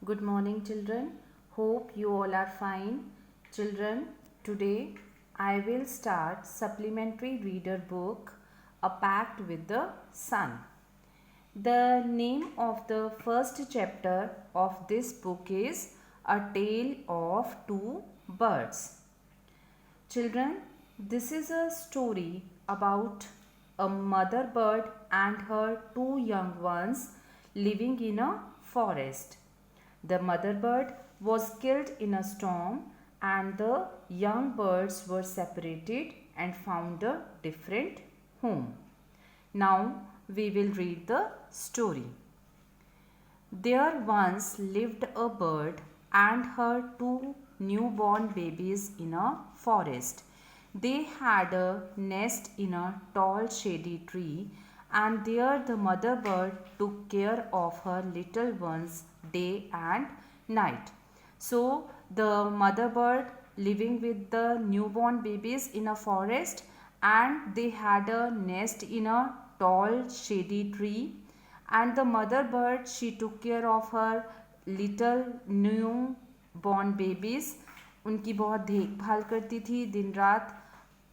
Good morning, children. Hope you all are fine. Children, today I will start supplementary reader book, A Pact with the Sun. The name of the first chapter of this book is A Tale of Two Birds. Children, this is a story about a mother bird and her two young ones living in a forest. The mother bird was killed in a storm and the young birds were separated and found a different home. Now we will read the story. There once lived a bird and her two newborn babies in a forest. They had a nest in a tall shady tree, and there the mother bird took care of her little ones day and night. So the mother bird living with the newborn babies in a forest, and they had a nest in a tall shady tree, and the mother bird, she took care of her little new born babies. उनकी बहुत देखभाल करती थी दिन रात.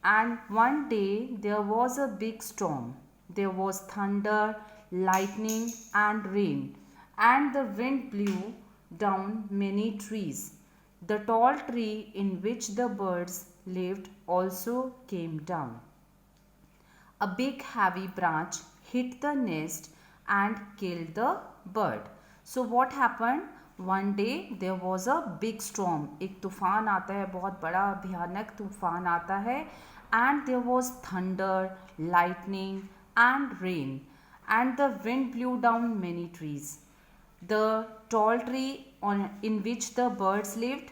And one day there was a big storm. There was thunder, lightning and rain, and the wind blew down many trees. The tall tree in which the birds lived also came down. A big heavy branch hit the nest and killed the bird. So what happened? One day there was a big storm. एक तूफान आता है, बहुत बड़ा भयानक तूफान आता है. And there was thunder, lightning and rain, and the wind blew down many trees. The tall tree in which the birds lived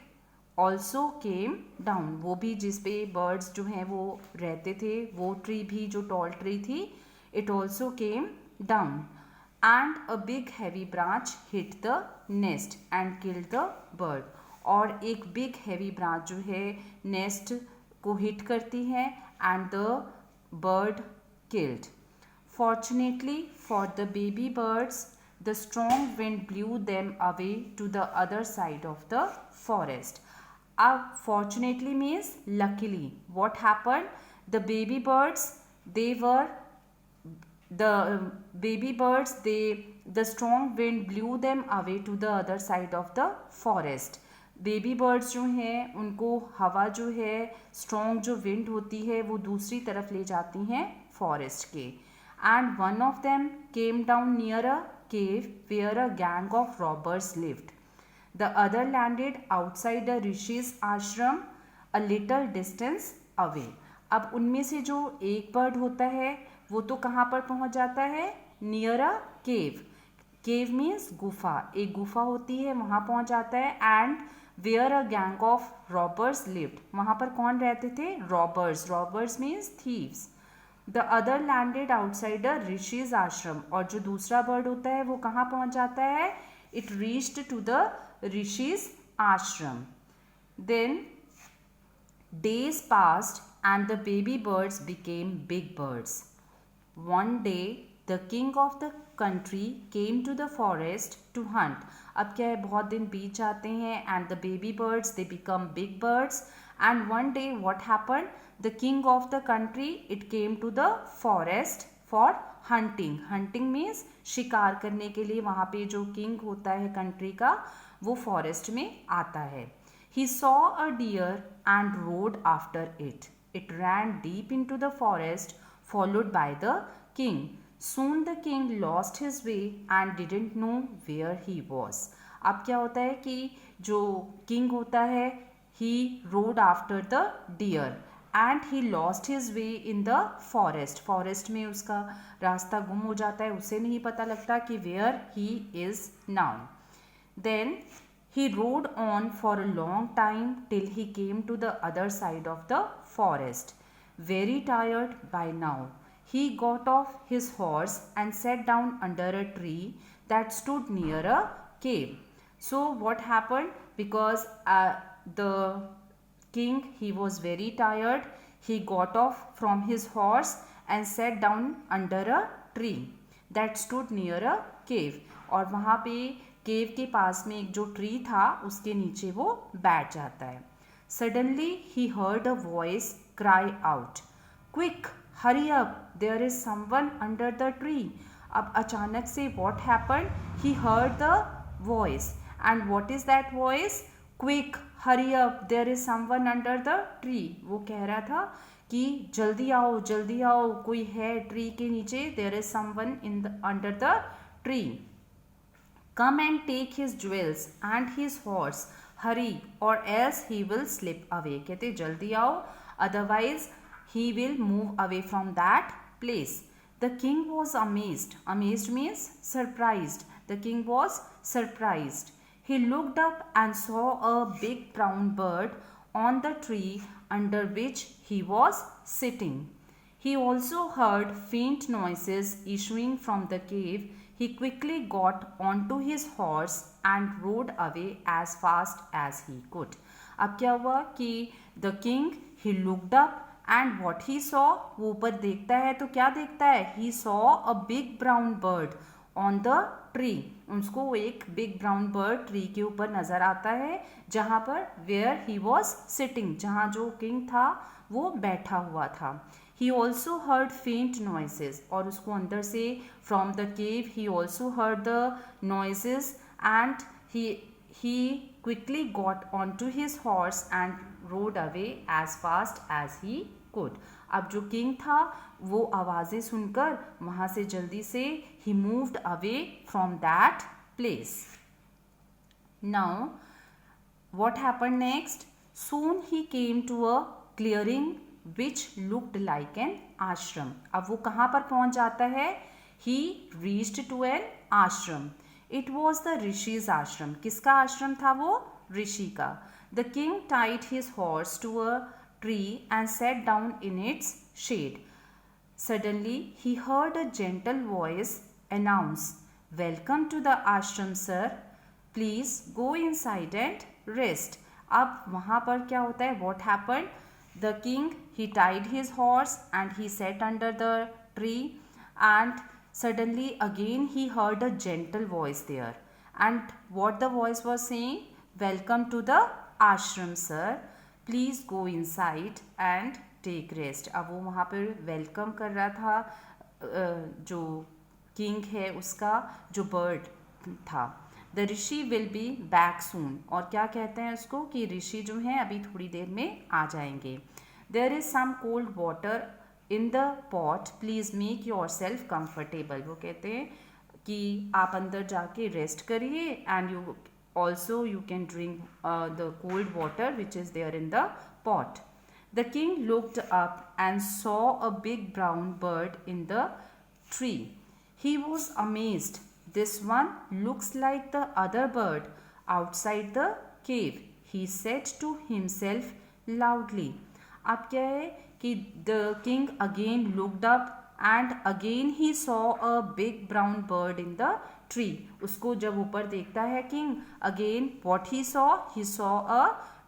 also came down. वो भी जिस पे birds जो हैं वो रहते थे, वो tree भी जो tall tree थी, it also came down. And a big heavy branch hit the nest and killed the bird. और एक big heavy branch जो है nest को hit करती है and the bird killed. Fortunately for the baby birds, the strong wind blew them away to the other side of the forest. Fortunately means luckily. What happened? The baby birds, the strong wind blew them away to the other side of the forest. Baby birds जो हैं उनको हवा जो है strong जो wind होती है वो दूसरी तरफ ले जाती हैं फॉरेस्ट के. And one of them came down near a cave where a gang of robbers lived. The other landed outside the rishi's ashram a little distance away. अब उनमें से जो एक बर्ड होता है वो तो कहाँ पर पहुँच जाता है? Near a cave. Cave means गुफा. एक गुफा होती है, वहाँ पहुँच जाता है. And where a gang of robbers lived. वहाँ पर कौन रहते थे? Robbers. Robbers means thieves. The other landed outside a rishi's ashram. और जो दूसरा बर्ड होता है वो कहाँ पहुँच जाता है? It reached to the rishi's ashram. Then days passed and the baby birds became big birds. One day the king of the country came to the forest to hunt. अब क्या है, बहुत दिन बीत जाते हैं and the baby birds they become big birds. And one day what happened? The king of the country, it came to the forest for hunting. Hunting means शिकार करने के लिए वहाँ पे जो king होता है कंट्री का वो फॉरेस्ट में आता है. He saw a deer and rode after it. It ran deep into the forest, followed by the king. Soon the king lost his way and didn't know where he was. अब क्या होता है कि जो king होता है, he rode after the deer and he lost his way in the forest. Forest में उसका रास्ता गुम हो जाता है, उसे नहीं पता लगता कि where he is now. Then he rode on for a long time till he came to the other side of the forest. Very tired by now, he got off his horse and sat down under a tree that stood near a cave. So what happened? Because the king, he was very tired. He got off from his horse and sat down under a tree that stood near a cave. और वहाँ पे केव के पास में एक जो tree था उसके नीचे वो बैठ जाता है. Suddenly he heard a voice cry out, "Quick, hurry up! There is someone under the tree." अब अचानक से what happened? He heard the voice. And what is that voice? Quick, hurry up! There is someone under the tree. वो कह रहा था कि जल्दी आओ, कोई है ट्री के नीचे. There is someone under the tree. Come and take his jewels and his horse. Hurry, or else he will slip away. कहते जल्दी आओ, otherwise he will move away from that place. The king was amazed. Amazed means surprised. The king was surprised. He looked up and saw a big brown bird on the tree under which he was sitting. He also heard faint noises issuing from the cave. He quickly got onto his horse and rode away as fast as he could. अब क्या हुआ कि the king he looked up and what he saw, वो ऊपर देखता है तो क्या देखता है? He saw a big brown bird on the tree. उसको एक big brown bird tree के ऊपर नजर आता है जहाँ पर where he was sitting, जहाँ जो king था वो बैठा हुआ था. He also heard faint noises और उसको अंदर से from the cave he also heard the noises and he quickly got onto his horse and rode away as fast as he could. अब जो किंग था वो आवाज़ें सुनकर वहाँ से जल्दी से he moved away from that place. Now what happened next? Soon he came to a clearing which looked like an ashram. अब वो कहाँ पर पहुँच जाता है? He reached to an ashram. It was the Rishi's ashram. किसका आश्रम था वो? ऋषि का. The king tied his horse to a tree and sat down in its shade. Suddenly he heard a gentle voice announce, "Welcome to the ashram, sir. Please go inside and rest." अब वहाँ पर क्या होता है? What happened? The king he tied his horse and he sat under the tree and suddenly again he heard a gentle voice there. And what the voice was saying? "Welcome to the ashram, sir. Please go inside and take rest." अब वो वहाँ पर welcome कर रहा था जो king है उसका जो बर्ड था. The Rishi will be back soon. और क्या कहते हैं उसको कि ऋषि जो हैं अभी थोड़ी देर में आ जाएंगे. There is some cold water in the pot, please make yourself comfortable. वो कहते हैं कि आप अंदर जाके रेस्ट करिए and you also you can drink the cold water which is there in the pot. The king looked up and saw a big brown bird in the tree. He was amazed. "This one looks like the other bird outside the cave," he said to himself loudly. अब क्या है कि the king again looked up and again he saw a big brown bird in the tree. उसको जब ऊपर देखता है king, again what he saw a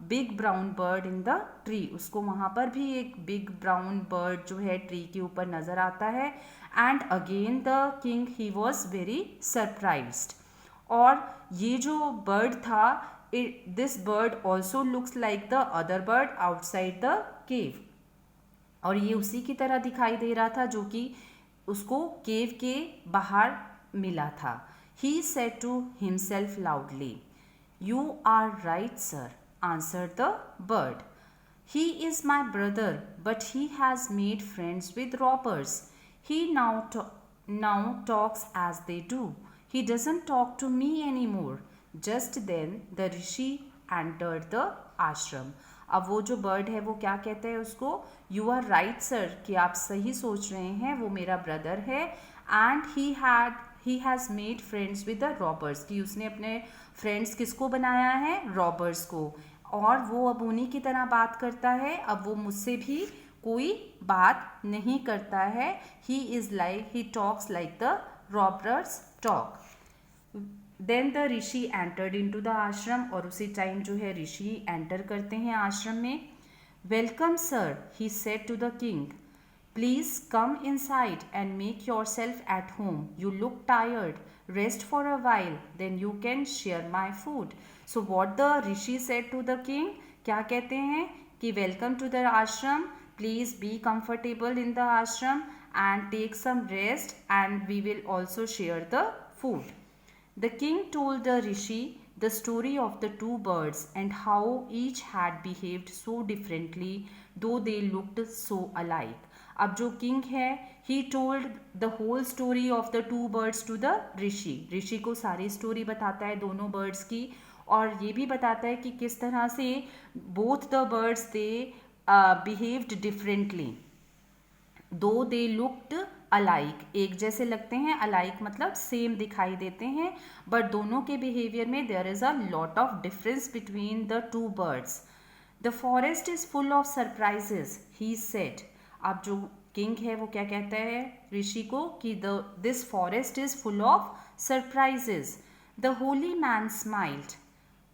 big brown bird in the tree. उसको वहाँ पर भी एक big brown bird जो है ट्री के ऊपर नज़र आता है. And again the king he was very surprised. और ये जो bird था, this bird also looks like the other bird outside the cave. और ये उसी की तरह दिखाई दे रहा था जो कि उसको केव के बाहर मिला था. He said to himself loudly, "You are right, sir," answered the bird. "He is my brother, but he has made friends with robbers. He now talks as they do. He doesn't talk to me anymore." Just then the rishi entered the ashram. अब वो जो bird है वो क्या कहते हैं उसको? "You are right, sir," कि आप सही सोच रहे हैं, वो मेरा ब्रदर है. And he has made friends with the robbers, कि उसने अपने फ्रेंड्स किसको बनाया है? रॉबर्स को. और वो अब उन्हीं की तरह बात करता है. अब वो मुझसे भी कोई बात नहीं करता है. he talks like the robbers talk. Then the Rishi entered into the ashram. और उसी टाइम जो है ऋषि एंटर करते हैं आश्रम में. "Welcome, sir," he said to the king. "Please come inside and make yourself at home. You look tired. rest for a while, then you can share my food. So what the rishi said to the king, क्या कहते हैं कि welcome to the ashram, please be comfortable in the ashram and take some rest and we will also share the food. The king told the rishi the story of the two birds and how each had behaved so differently though they looked so alike. अब जो king है he told the whole story of the two birds to the ऋषि. ऋषि को सारी story बताता है दोनों birds की और ये भी बताता है कि किस तरह से both the birds they behaved differently दो दे लुक्ड अलाइक, एक जैसे लगते हैं, अलाइक मतलब सेम दिखाई देते हैं, बट दोनों के बिहेवियर में there is a lot of difference between the two birds. The forest is full of surprises he said. अब जो किंग है वो क्या कहता है ऋषि को कि this forest is full of surprises. The Holi man smiled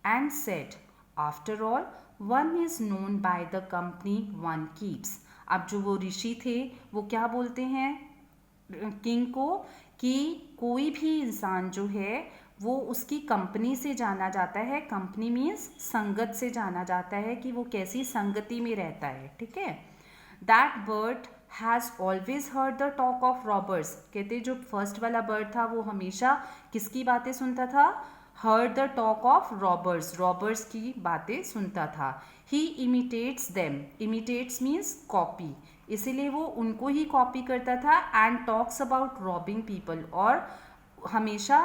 and said, after all one is known by the company one keeps. अब जो वो ऋषि थे वो क्या बोलते हैं किंग को कि कोई भी इंसान जो है वो उसकी कंपनी से जाना जाता है. कंपनी मीन्स संगत से जाना जाता है कि वो कैसी संगति में रहता है. ठीक है. That bird has always heard the talk of robbers. कहते जो फर्स्ट वाला बर्ड था वो हमेशा किसकी बातें सुनता था, heard the talk of robbers, robbers की बातें सुनता था. He imitates them, imitates means copy, इसीलिए वो उनको ही कॉपी करता था. And talks about robbing people, और हमेशा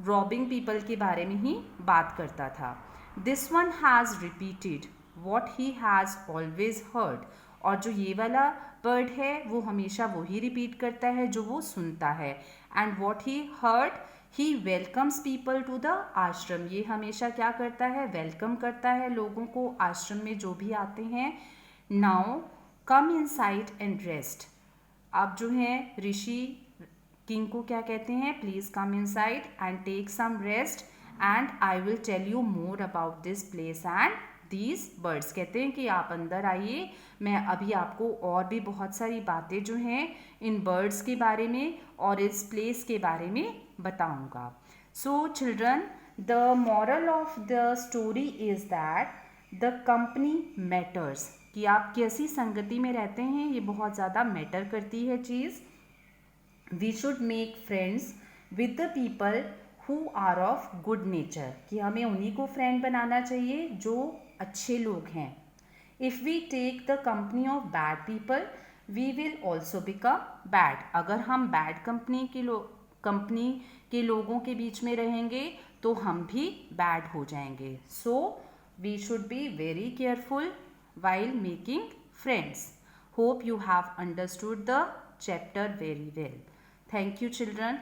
रॉबिंग पीपल के बारे में ही बात करता था. This one has repeated what he has always heard. और जो ये वाला बर्ड है वो हमेशा वही रिपीट करता है जो वो सुनता है. And what he heard, he welcomes people to the ashram. ये हमेशा क्या करता है, वेलकम करता है लोगों को आश्रम में जो भी आते हैं. Now come inside and rest. अब जो है ऋषि किंग को क्या कहते हैं, please come inside and take some rest and I will tell you more about this place and these birds. कहते हैं कि आप अंदर आइए, मैं अभी आपको और भी बहुत सारी बातें जो हैं इन बर्ड्स के बारे में और इस प्लेस के बारे में बताऊंगा. So children, the moral of the story is that the company matters. कि आप कैसी संगति में रहते हैं ये बहुत ज़्यादा मैटर करती है चीज़. We should make friends with the people who are of good nature. कि हमें उन्हीं को फ्रेंड बनाना चाहिए जो अच्छे लोग हैं. If we take the company of bad people we will also become bad. अगर हम बैड कंपनी के लोगों के बीच में रहेंगे तो हम भी बैड हो जाएंगे. So we should be very careful while making friends. Hope you have understood the chapter very well. Thank you children.